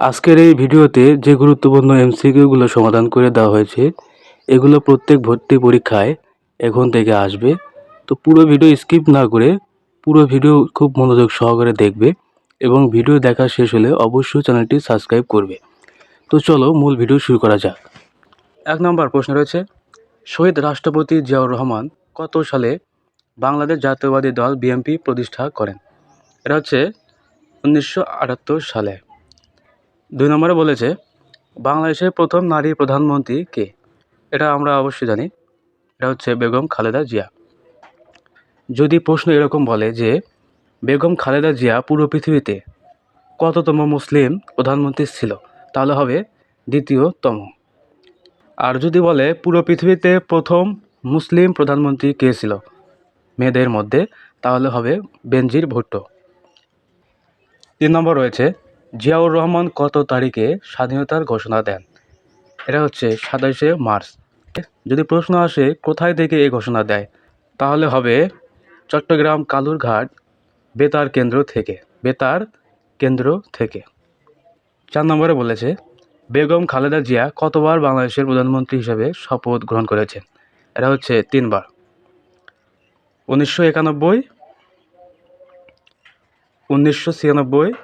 আজকের এই ভিডিওতে যে গুরুত্বপূর্ণ এমসিকিউগুলো সমাধান করে দেওয়া হয়েছে, এগুলো প্রত্যেক ভর্তি পরীক্ষায় এখন থেকে আসবে। তো পুরো ভিডিও স্কিপ না করে পুরো ভিডিও খুব মনোযোগ সহকারে দেখবে এবং ভিডিও দেখা শেষ হলে অবশ্যই চ্যানেলটি সাবস্ক্রাইব করবে। তো চলো মূল ভিডিও শুরু করা যাক। 1 নম্বর প্রশ্ন রয়েছে, শহীদ রাষ্ট্রপতি জিয়াউর রহমান কত সালে বাংলাদেশ জাতীয়তাবাদী দল বিএনপি প্রতিষ্ঠা করেন? এটা হচ্ছে 1978 সালে। 2 নম্বরে বলেছে, বাংলাদেশের প্রথম নারী প্রধানমন্ত্রী কে? এটা আমরা অবশ্যই জানি, এটা হচ্ছে বেগম খালেদা জিয়া। যদি প্রশ্ন এরকম বলে যে বেগম খালেদা জিয়া পুরো পৃথিবীতে কততম মুসলিম প্রধানমন্ত্রী ছিল, তাহলে হবে দ্বিতীয়তম। আর যদি বলে পুরো পৃথিবীতে প্রথম মুসলিম প্রধানমন্ত্রী কে ছিল মেয়েদের মধ্যে, তাহলে হবে বেনজির ভুট্টো। 3 নম্বর রয়েছে, জিয়াউর রহমান কত তারিখে স্বাধীনতার ঘোষণা দেন? এটা হচ্ছে 27শে মার্চ। যদি প্রশ্ন আসে কোথায় থেকে এই ঘোষণা দেয়, তাহলে হবে চট্টগ্রাম কালুরঘাট বেতার কেন্দ্র থেকে। 4 নম্বরে বলেছে, বেগম খালেদা জিয়া কতবার বাংলাদেশের প্রধানমন্ত্রী হিসেবে শপথ গ্রহণ করেছেন? এটা হচ্ছে 3 বার। 1991, 1996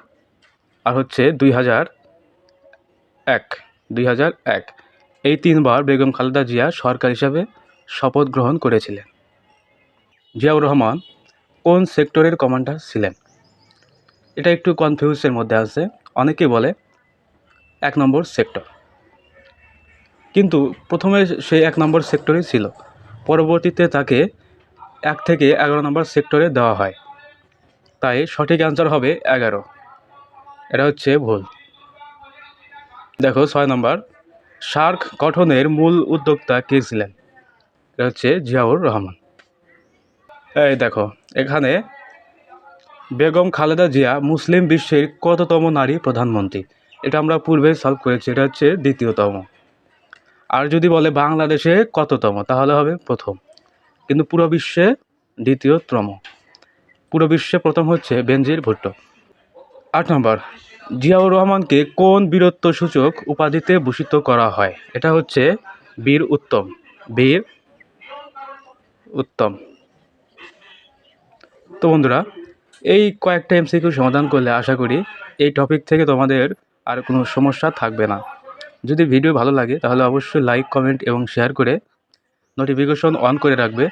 আর হচ্ছে 2001। এই 3 বার বেগম খালেদা জিয়া সরকার হিসাবে শপথ গ্রহণ করেছিলেন। জিয়াউর রহমান কোন সেক্টরের কমান্ডার ছিলেন? এটা একটু কনফিউজের মধ্যে আছে। অনেকেই বলে 1 নম্বর সেক্টর, কিন্তু প্রথমে সে 1 নম্বর সেক্টরেই ছিল, পরবর্তীতে তাকে 1 থেকে 11 নম্বর সেক্টরে দেওয়া হয়, তাই সঠিক অ্যান্সার হবে 11। এটা হচ্ছে ভুল। দেখো 6 নম্বর, সার্ক গঠনের মূল উদ্যোক্তা কে ছিলেন? এটা হচ্ছে জিয়াউর রহমান। এই দেখো এখানে বেগম খালেদা জিয়া মুসলিম বিশ্বের কততম নারী প্রধানমন্ত্রী? এটা আমরা পূর্বে সলভ করেছি, এটা হচ্ছে দ্বিতীয়তম। আর যদি বলে বাংলাদেশে কততম, তাহলে হবে প্রথম, কিন্তু পুরো বিশ্বে দ্বিতীয়তম। পুরো বিশ্বে প্রথম হচ্ছে বেনজির ভুট্টো। 8 নম্বর, জিয়াউর রহমানকে কোন বীরত্বসূচক উপাধিতে ভূষিত করা হয়? এটা হচ্ছে বীর উত্তম। বীর উত্তম। তো বন্ধুরা, এই কয়েকটা এমসিকিউ সমাধান করলে আশা করি এই টপিক থেকে তোমাদের আর কোনো সমস্যা থাকবে না। যদি ভিডিও ভালো লাগে তাহলে অবশ্যই লাইক, কমেন্ট এবং শেয়ার করে নোটিফিকেশন অন করে রাখবে,